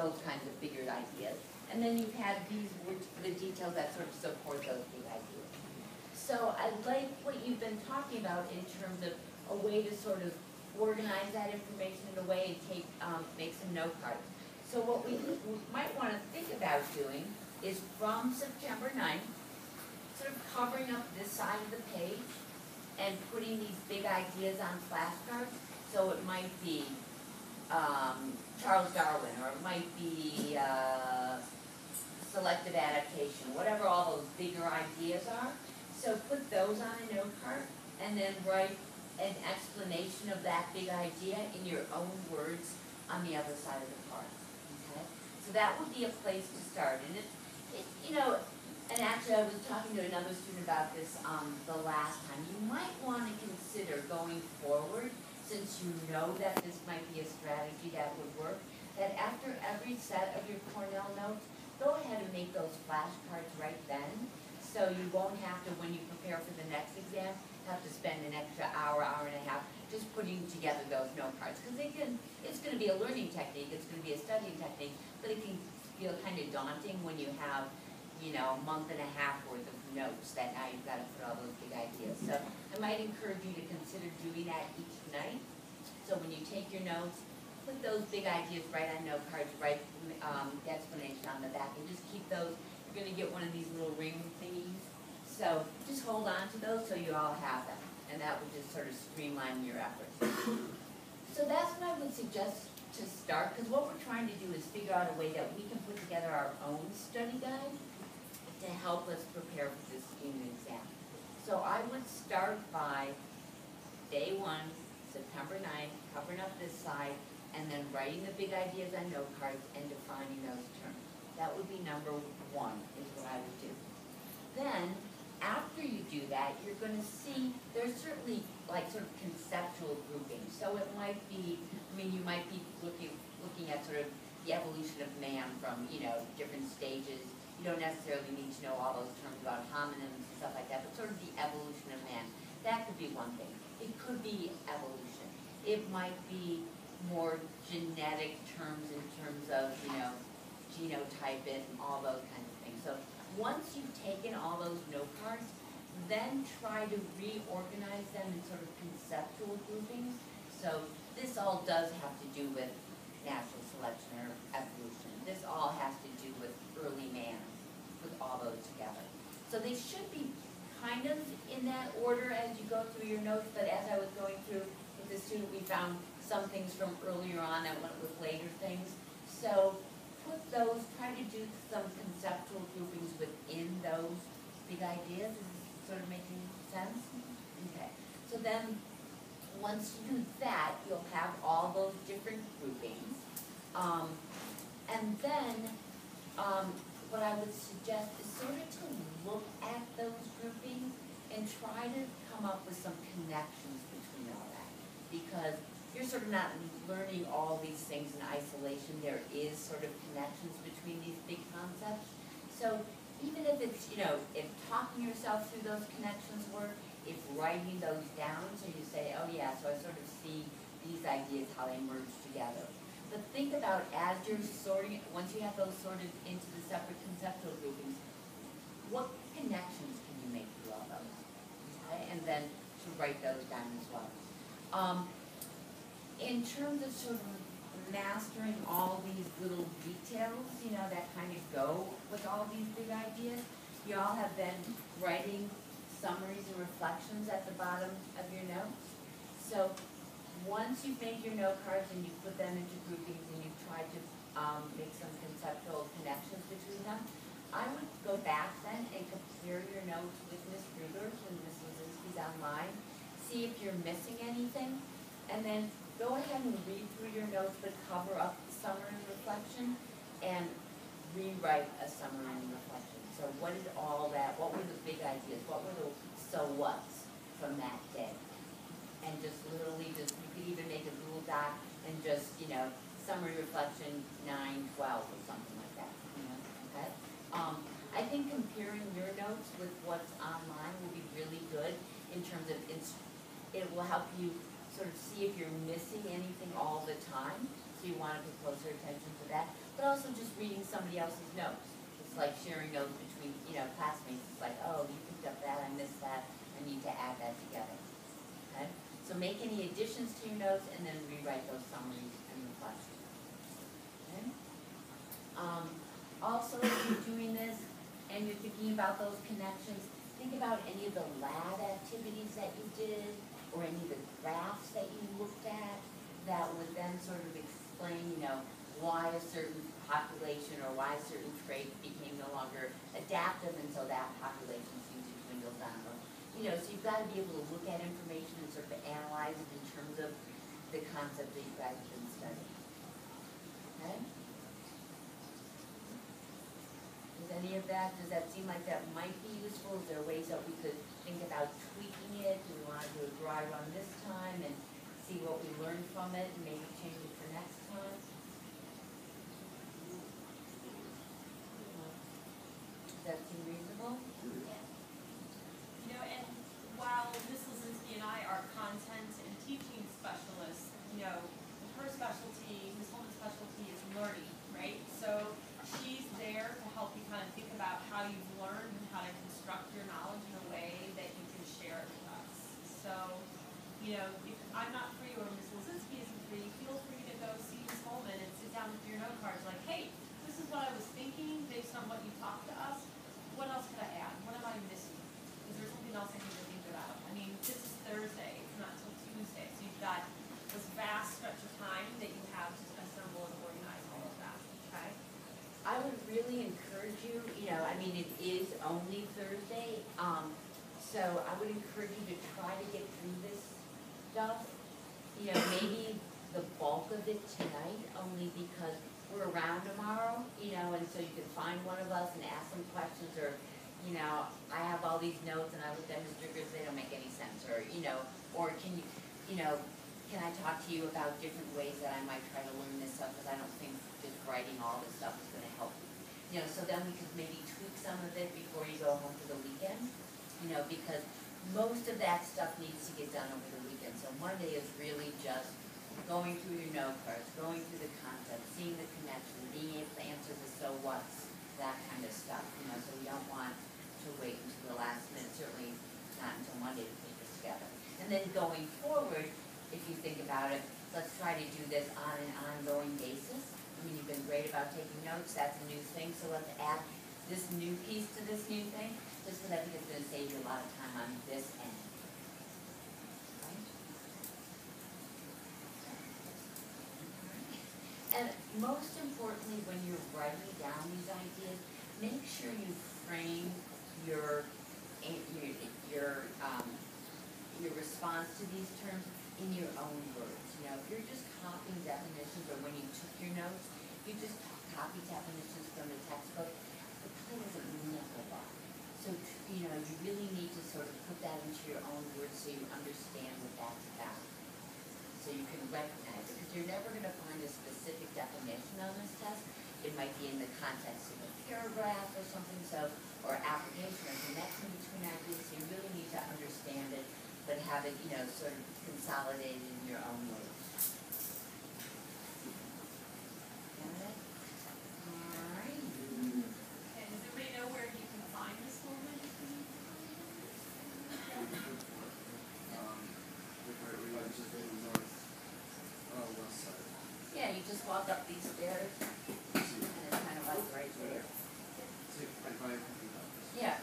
those kinds of bigger ideas. And then you've had these words for the details that sort of support those big ideas. So I like what you've been talking about in terms of a way to sort of organize that information in a way and make some note cards. So what we might want to think about doing is from September 9th, sort of covering up this side of the page and putting these big ideas on flashcards. So it might be Charles Darwin, or it might be selective adaptation, whatever all those bigger ideas are. So put those on a note card and then write an explanation of that big idea in your own words on the other side of the card. Okay? So that would be a place to start. And and actually I was talking to another student about this the last time. You might want to consider going forward, since you know that this might be a strategy that would work, that after every set of your Cornell notes, go ahead and make those flashcards right then, so you won't have to, when you prepare for the next exam, have to spend an extra hour, hour and a half just putting together those note cards. Because it's going to be a learning technique, it's going to be a studying technique, but it can feel kind of daunting when you have, a month and a half worth of notes that now you've got to put all those big ideas. So I might encourage you to consider doing that each night. So when you take your notes, put those big ideas right on note cards, write the explanation on the back, and just keep those. You're going to get one of these little ring thingies. So just hold on to those so you all have them. And that would just sort of streamline your efforts. So that's what I would suggest to start, because what we're trying to do is figure out a way that we can put together our own study guide to help us prepare for this student exam. So I would start by day 1, September 9th, covering up this side, and then writing the big ideas on note cards and defining those terms. That would be number 1, is what I would do. Then, after you do that, you're going to see, there's certainly like sort of conceptual grouping. So it might be, you might be looking at sort of the evolution of man from, different stages. You don't necessarily need to know all those terms about homonyms and stuff like that, but sort of the evolution of man. That could be one thing. It could be evolution. It might be more genetic terms in terms of, genotype and all those kinds of things. So once you've taken all those note cards, then try to reorganize them in sort of conceptual groupings. So this all does have to do with natural selection or evolution. This all has to do with early man, with all those together. So they should be kind of in that order as you go through your notes, but as I was going through with the student, we found some things from earlier on that went with later things. So put those, try to do some conceptual groupings within those big ideas. Is this sort of making sense? Okay. So then, once you do that, you'll have all those different groupings. And then, what I would suggest is sort of to look at those groupings and try to come up with some connections between all that. Because you're sort of not learning all these things in isolation. There is sort of connections between these big concepts. So even if it's, if talking yourself through those connections work, if writing those down so you say, oh yeah, so I sort of see these ideas, how they merge together. But think about as you're sorting, once you have those sorted into the separate conceptual groupings, what connections can you make through all those? Okay? And then to write those down as well. In terms of sort of mastering all these little details, that kind of go with all these big ideas, you all have been writing summaries and reflections at the bottom of your notes. So once you've made your note cards and you put them into groupings and you've tried to make some conceptual connections between them, I would go back then and compare your notes with Ms. Ruger's and Ms. Lazinski's online, see if you're missing anything, and then go ahead and read through your notes but cover up the summary and reflection and rewrite a summary and reflection. So what is all that, what were the big ideas, what were the so what's from that day? And just literally you could even make a Google Doc and just, summary reflection 9, 12 or something like that, okay? I think comparing your notes with what's online will be really good in terms of, it will help you sort of see if you're missing anything all the time, so you want to pay closer attention to that. but also just reading somebody else's notes. It's like sharing notes between, classmates. It's like, oh, you picked up that, I missed that, I need to add that together. Okay? So make any additions to your notes and then rewrite those summaries and reflections. Okay? Also, if you're doing this and you're thinking about those connections, think about any of the lab activities that you did or any of the graphs that you looked at that would then sort of explain, why a certain population or why a certain trait became no longer adaptive and so that population seems to dwindle down. So you've got to be able to look at information and sort of analyze it in terms of the concept that you guys have been studying. Okay? Does that seem like that might be useful? Is there ways that we could think about tweaking it? Do we want to do a dry run this time and see what we learned from it and maybe change it for next time? Does that seem reasonable? Yeah. And while Ms. Lazinski and I are content and teaching specialists, her specialty, Ms. Holman's specialty is learning, right? So she's there to help you kind of think about how you've learned and how to construct your knowledge in a way that you can share it with us. So, if I'm not free or Ms. Lazinski isn't free, feel free to go see Ms. Holman and sit down with your note cards like, hey, this is what I was thinking based on what you talked to us. What else could I add? What am I missing? Is there something else I need to think about? I mean, this is Thursday, it's not till Tuesday, so you've got this vast stretch of time that you have to assemble and organize all of that, okay? I would really encourage you, it is only Thursday, so I would encourage you to try to get through this stuff. Maybe the bulk of it tonight, only because we're around tomorrow, and so you can find one of us and ask some questions, or, I have all these notes and I looked at Mr. Griggs, they don't make any sense, or, or can you, can I talk to you about different ways that I might try to learn this stuff, because I don't think just writing all this stuff is going to help you. So then we could maybe tweak some of it before you go home for the weekend, because most of that stuff needs to get done over the weekend. So Monday is really just going through your note cards, going through the concepts, seeing the connection, being able to answer the so what's, that kind of stuff, so we don't want to wait until the last minute, certainly not until Monday to put this together. And then going forward, if you think about it, let's try to do this on an ongoing basis. You've been great about taking notes, that's a new thing, so let's add this new piece to this new thing, just because I think it's going to save you a lot of time on this end. And most importantly, when you're writing down these ideas, make sure you frame your response to these terms in your own words. If you're just copying definitions, or when you took your notes, you just copy definitions from the textbook, it probably doesn't mean a whole lot. So, you really need to sort of put that into your own words so you understand what that's about. So you can recognize it, because you're never going to find a specific definition on this test. It might be in the context of a paragraph or something, or application or connection between ideas. So you really need to understand it, but have it, sort of consolidated in your own words. Got it? All right. And does everybody know where you can find this Holman? West side. Yeah, you just walk up these stairs, and it's kind of like right there. See, if I Yeah.